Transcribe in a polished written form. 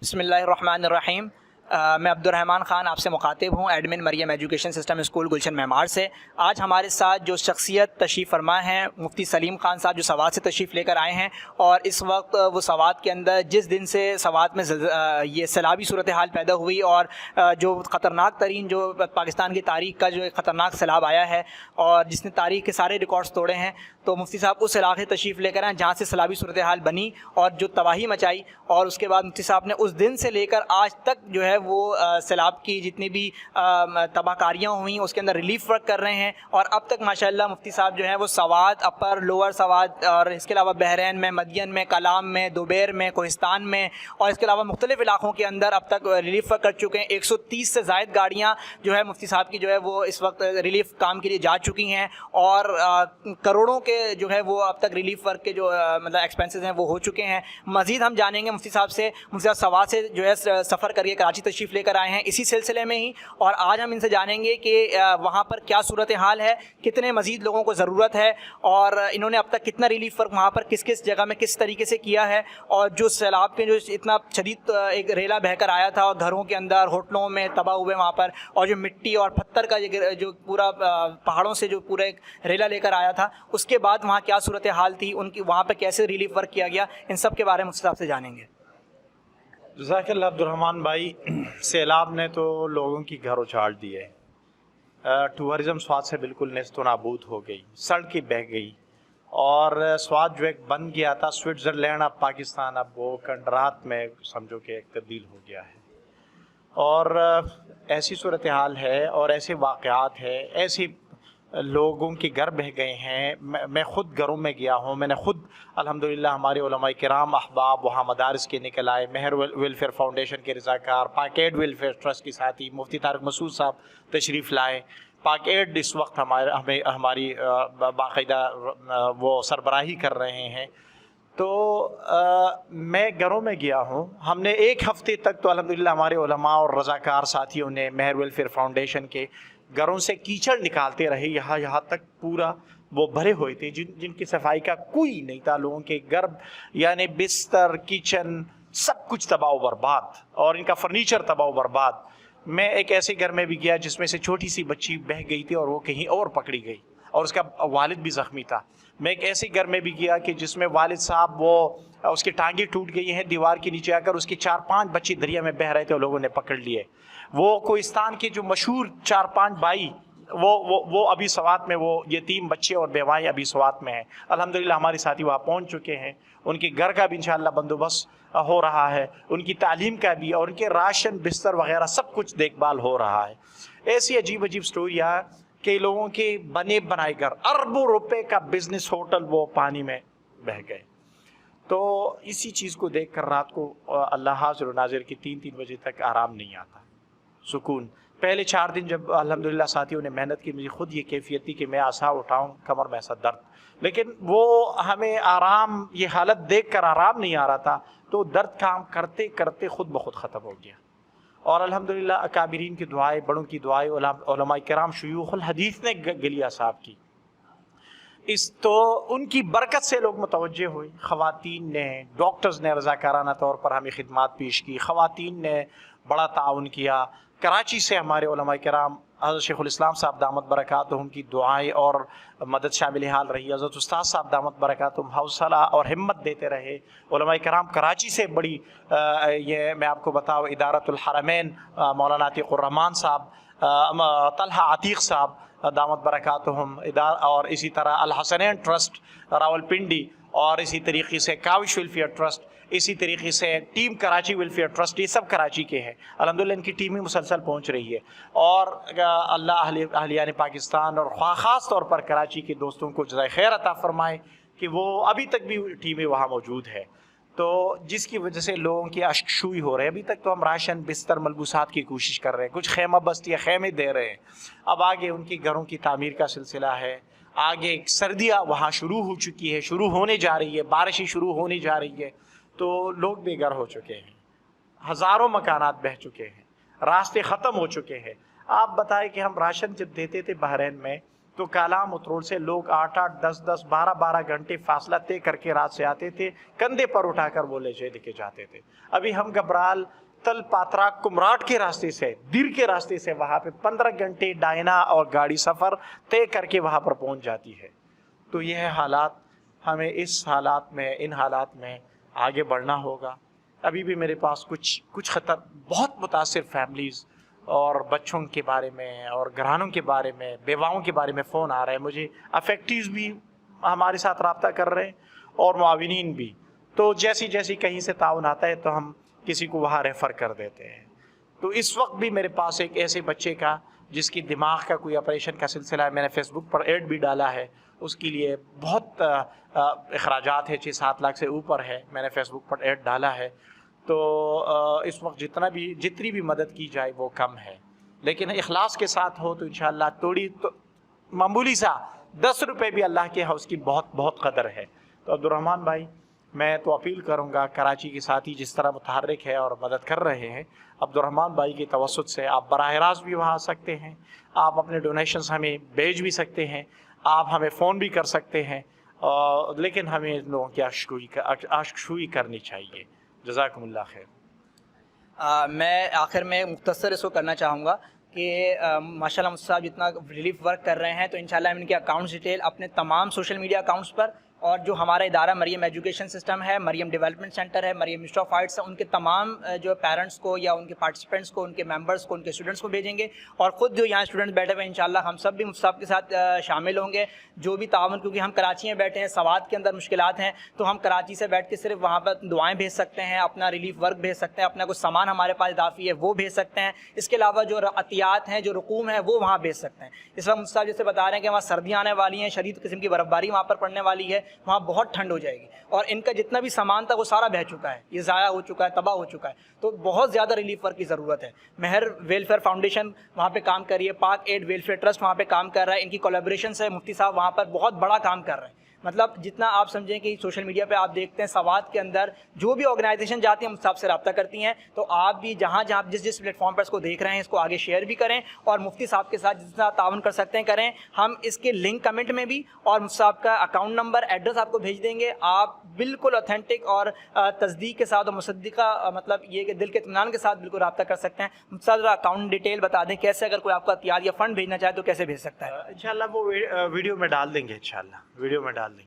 بسم اللہ الرحمن الرحیم۔ میں عبدالرحمن خان آپ سے مخاطب ہوں، ایڈمن مریم ایجوکیشن سسٹم اسکول گلشن معمار سے۔ آج ہمارے ساتھ جو شخصیت تشریف فرما ہیں مفتی سلیم خان صاحب، جو سوات سے تشریف لے کر آئے ہیں، اور اس وقت وہ سوات کے اندر جس دن سے سوات میں یہ سیلابی صورتحال پیدا ہوئی اور جو خطرناک ترین جو پاکستان کی تاریخ کا جو ایک خطرناک سیلاب آیا ہے اور جس نے تاریخ کے سارے ریکارڈز توڑے ہیں، تو مفتی صاحب اس علاقے تشریف لے کر آئے جہاں سے سیلابی صورتحال بنی اور جو تباہی مچائی، اور اس کے بعد مفتی صاحب نے اس دن سے لے کر آج تک جو ہے وہ سیلاب کی جتنی بھی تباہ کاریاں ہوئیں اس کے اندر ریلیف ورک کر رہے ہیں۔ اور اب تک ماشاءاللہ مفتی صاحب جو ہیں وہ سوات، اپر لوور سوات اور اس کے علاوہ بحرین میں، مدین میں، کلام میں، دوبیر میں، کوہستان میں اور اس کے علاوہ مختلف علاقوں کے اندر اب تک ریلیف ورک کر چکے ہیں۔ 130 سے زائد گاڑیاں جو ہے مفتی صاحب کی جو ہے وہ اس وقت ریلیف کام کے لیے جا چکی ہیں، اور کروڑوں کے جو ہے وہ اب تک ریلیف ورک کے جو مطلب ایکسپینسز ہیں وہ ہو چکے ہیں۔ مزید ہم جانیں گے مفتی صاحب سے، مفتی صاحب سوات سے جو ہے سفر کر کے کراچی تشریف لے کر آئے ہیں اسی سلسلے میں ہی، اور آج ہم ان سے جانیں گے کہ وہاں پر کیا صورتحال ہے، کتنے مزید لوگوں کو ضرورت ہے، اور انہوں نے اب تک کتنا ریلیف ورک وہاں پر کس کس جگہ میں کس طریقے سے کیا ہے، اور جو سیلاب پہ جو اتنا شدید ایک ریلا بہہ کر آیا تھا اور گھروں کے اندر، ہوٹلوں میں تباہ ہوئے وہاں پر، اور جو مٹی اور پتھر کا جو پورا پہاڑوں سے جو پورا ایک ریلا لے کر آیا تھا، اس کے بعد وہاں کیا صورتحال تھی، ان کی وہاں پہ کیسے ریلیف ورک کیا گیا، ان سب کے بارے میں مفتی صاحب سے جانیں گے۔ جزاک اللہ عبدالرحمن بھائی۔ سیلاب نے تو لوگوں کی گھر اجاڑ دیے، ٹورزم سوات سے بالکل نیست و نابود ہو گئی، سڑکیں بہہ گئی، اور سوات جو ایک بن گیا تھا سوئٹزرلینڈ اب پاکستان، اب وہ کنڈرات میں سمجھو کہ ایک تبدیل ہو گیا ہے۔ اور ایسی صورتحال ہے اور ایسے واقعات ہے، ایسے لوگوں کے گھر بہہ گئے ہیں۔ میں خود گھروں میں گیا ہوں، میں نے خود الحمدللہ ہمارے علماء کرام احباب وہاں مدارس کے نکل آئے، مہر ویلفیئر فاؤنڈیشن کے رضاکار، پاک ایڈ ویلفیئر ٹرسٹ کے ساتھی مفتی طارق مسعود صاحب تشریف لائے۔ پاک ایڈ اس وقت ہماری باقاعدہ وہ سربراہی کر رہے ہیں۔ تو میں گھروں میں گیا ہوں، ہم نے ایک ہفتے تک تو الحمدللہ ہمارے علماء اور رضاکار ساتھیوں نے مہر ویلفیئر فاؤنڈیشن کے گھروں سے کیچڑ نکالتے رہے، یہاں تک پورا وہ بھرے ہوئے تھے جن کی صفائی کا کوئی نہیں تھا، لوگوں کے گھر یعنی بستر، کچن سب کچھ تباہ و برباد، اور ان کا فرنیچر تباہ و برباد۔ میں ایک ایسے گھر میں بھی گیا جس میں سے چھوٹی سی بچی بہہ گئی تھی اور وہ کہیں اور پکڑی گئی، اور اس کا والد بھی زخمی تھا۔ میں ایک ایسے گھر میں بھی گیا کہ جس میں والد صاحب اس کی ٹانگیں ٹوٹ گئی ہیں، دیوار کے نیچے آ کر اس کے 4-5 بچے دریا میں بہہ رہے تھے اور لوگوں نے پکڑ لیے۔ وہ کوہستان کے جو مشہور 4-5 بھائی وہ ابھی سوات میں، وہ یتیم بچے اور بیوائیں ابھی سوات میں ہیں۔ الحمدللہ ہمارے ساتھی وہاں پہنچ چکے ہیں، ان کے گھر کا بھی انشاءاللہ بندوبست ہو رہا ہے، ان کی تعلیم کا بھی، اور ان کے راشن، بستر وغیرہ سب کچھ دیکھ بھال ہو رہا ہے۔ ایسی عجیب سٹوریاں کہ لوگوں کے بنے بنائے گھر، اربوں روپے کا بزنس ہوٹل وہ پانی میں بہہ گئے۔ تو اسی چیز کو دیکھ کر رات کو اللہ حاضر و ناظر کی 3 بجے تک آرام نہیں آتا، سکون۔ پہلے 4 دن جب الحمدللہ ساتھیوں نے محنت کی، مجھے خود یہ کیفیت تھی کہ میں عصا اٹھاؤں، کمر میں ایسا درد، لیکن وہ ہمیں آرام، یہ حالت دیکھ کر آرام نہیں آ رہا تھا، تو درد کام کرتے کرتے خود بخود ختم ہو گیا۔ اور الحمدللہ اکابرین کی دعائیں، بڑوں کی دعائیں، علماء کرام شیوخ الحدیث نے گلیہ صاحب کی، تو ان کی برکت سے لوگ متوجہ ہوئے۔ خواتین نے، ڈاکٹرز نے رضاکارانہ طور پر ہمیں خدمات پیش کی، خواتین نے بڑا تعاون کیا۔ کراچی سے ہمارے علماء کرام، حضرت شیخ الاسلام صاحب دامت برکاتہم کی دعائیں اور مدد شامل حال رہی، حضرت استاد صاحب دامت برکاتہم حوصلہ اور ہمت دیتے رہے۔ علماء کرام کراچی سے بڑی یہ میں آپ کو بتاؤں، ادارت الحرمین مولانا عتیق الرحمان صاحب، طلحہ عتیق صاحب دامت برکاتہم، اور اسی طرح الحسنین ٹرسٹ راولپنڈی، اور اسی طریقے سے کاوش ویلفیئر ٹرسٹ، اسی طریقے سے ٹیم کراچی ویلفیئر ٹرسٹ، یہ سب کراچی کے ہیں۔ الحمدللہ ان کی ٹیمیں مسلسل پہنچ رہی ہے، اور اللہ اہلیان پاکستان اور خاص طور پر کراچی کے دوستوں کو جزائے خیر عطا فرمائے کہ وہ ابھی تک بھی ٹیمیں وہاں موجود ہے، تو جس کی وجہ سے لوگوں کی اشک شوئی ہو رہے ہیں۔ ابھی تک تو ہم راشن، بستر، ملبوسات کی کوشش کر رہے ہیں، کچھ خیمہ بستیاں خیمے دے رہے ہیں، اب آگے ان کی گھروں کی تعمیر کا سلسلہ ہے، آگے سردیاں وہاں شروع ہو چکی ہے، شروع ہونے جا رہی ہے، بارشیں شروع ہونے جا رہی ہے، تو لوگ بے گھر ہو چکے ہیں، ہزاروں مکانات بہہ چکے ہیں، راستے ختم ہو چکے ہیں۔ آپ بتائیں کہ ہم راشن جب دیتے تھے بحرین میں تو کالام اترول سے لوگ 8-8 10-10 12-12 گھنٹے فاصلہ طے کر کے رات سے آتے تھے, کندھے پر اٹھا کر وہ لے کے جاتے تھے. ابھی ہم گبرال تل پاترا کمراٹ کے راستے سے, دیر کے راستے سے وہاں پہ 15 گھنٹے ڈائنا اور گاڑی سفر طے کر کے وہاں پر پہنچ جاتی ہے. تو یہ حالات, ہمیں ان حالات میں آگے بڑھنا ہوگا. ابھی بھی میرے پاس کچھ خطر بہت متاثر فیملیز اور بچوں کے بارے میں اور گھرانوں کے بارے میں, بیواؤں کے بارے میں فون آ رہے ہیں مجھے. افیکٹیوز بھی ہمارے ساتھ رابطہ کر رہے ہیں اور معاونین بھی. تو جیسی کہیں سے تعاون آتا ہے تو ہم کسی کو وہاں ریفر کر دیتے ہیں. تو اس وقت بھی میرے پاس ایک ایسے بچے کا جس کی دماغ کا کوئی آپریشن کا سلسلہ ہے, میں نے فیس بک پر ایڈ بھی ڈالا ہے, اس کے لیے بہت اخراجات ہے, 6-7 لاکھ سے اوپر ہے, میں نے فیس بک پر ایڈ ڈالا ہے. تو اس وقت جتنی بھی مدد کی جائے وہ کم ہے, لیکن اخلاص کے ساتھ ہو تو انشاءاللہ معمولی سا 10 روپے بھی اللہ کے اس کی بہت بہت قدر ہے. تو عبدالرحمن بھائی, میں تو اپیل کروں گا, کراچی کے ساتھی جس طرح متحرک ہے اور مدد کر رہے ہیں, عبدالرحمن بھائی کے توسط سے آپ براہ راست بھی وہاں آ سکتے ہیں, آپ اپنے ڈونیشنز ہمیں بھیج بھی سکتے ہیں, آپ ہمیں فون بھی کر سکتے ہیں, لیکن ہمیں ان لوگوں کی اشکشوئی کرنی چاہیے. جزاکم اللہ خیر. میں آخر میں مختصر اس کو کرنا چاہوں گا کہ ماشاء اللہ مفتی صاحب جتنا ریلیف ورک کر رہے ہیں, تو انشاءاللہ ہم ان کے اکاؤنٹس ڈیٹیل اپنے تمام سوشل میڈیا اکاؤنٹس پر, اور جو ہمارا ادارہ مریم ایجوکیشن سسٹم ہے, مریم ڈیولپمنٹ سینٹر ہے, مریم انسٹیٹیوٹ آف آرٹس ہے, ان کے تمام جو پیرنٹس کو یا ان کے پارٹیسپینٹس کو, ان کے ممبرس کو, ان کے اسٹوڈنٹس کو بھیجیں گے. اور خود جو یہاں اسٹوڈنٹس بیٹھے ہوئے ہیں انشاءاللہ ہم سب بھی مفتی صاحب کے ساتھ شامل ہوں گے. جو بھی تعاون, کیونکہ ہم کراچی میں بیٹھے ہیں, سوات کے اندر مشکلات ہیں, تو ہم کراچی سے بیٹھ کے صرف وہاں پر دعائیں بھیج سکتے ہیں, اپنا ریلیف ورک بھیج سکتے ہیں, اپنا کچھ سامان ہمارے پاس اضافی ہے وہ بھیج سکتے ہیں. اس کے علاوہ جو عطیات ہیں, جو رقوم ہیں, وہ وہاں بھیج سکتے ہیں. اس وقت مفتی صاحب جیسے بتا رہے ہیں کہ وہاں سردیاں آنے والی ہیں, شدید قسم کی برف باری وہاں پر پڑنے والی ہے, وہاں بہت ٹھنڈ ہو جائے گی, اور ان کا جتنا بھی سامان تھا وہ سارا بہہ چکا ہے, یہ ضائع ہو چکا ہے, تباہ ہو چکا ہے. تو بہت زیادہ ریلیف ورک کی ضرورت ہے. مہر ویلفیئر فاؤنڈیشن وہاں پہ کام کر رہی ہے, پاک ایڈ ویلفیئر ٹرسٹ وہاں پہ کام کر رہا ہے, ان کی کولیبریشن سے مفتی صاحب وہاں پر بہت بڑا کام کر رہے ہیں. مطلب جتنا آپ سمجھیں کہ سوشل میڈیا پہ آپ دیکھتے ہیں, سوات کے اندر جو بھی آرگنائزیشن جاتی ہیں مفتی صاحب سے رابطہ کرتی ہیں, تو آپ بھی جہاں جس پلیٹ فارم پر اس کو دیکھ رہے ہیں اس کو آگے شیئر بھی کریں, اور مفتی صاحب کے ساتھ جتنا تعاون کر سکتے ہیں کریں. ہم اس کے لنک کمنٹ میں بھی اور مفتی صاحب کا اکاؤنٹ نمبر, ایڈریس آپ کو بھیج دیں گے. آپ بالکل اوتھینٹک اور تصدیق کے ساتھ اور مصدقہ, مطلب یہ کہ دل کے اطمینان کے ساتھ بالکل رابطہ کر سکتے ہیں. مفتی صاحب اکاؤنٹ ڈیٹیل بتا دیں, کیسے اگر کوئی آپ کا عطیات یا فنڈ بھیجنا چاہے تو کیسے بھیج سکتا ہے؟ انشاءاللہ وہ ویڈیو میں ڈال دیں گے, انشاءاللہ ویڈیو میں ڈال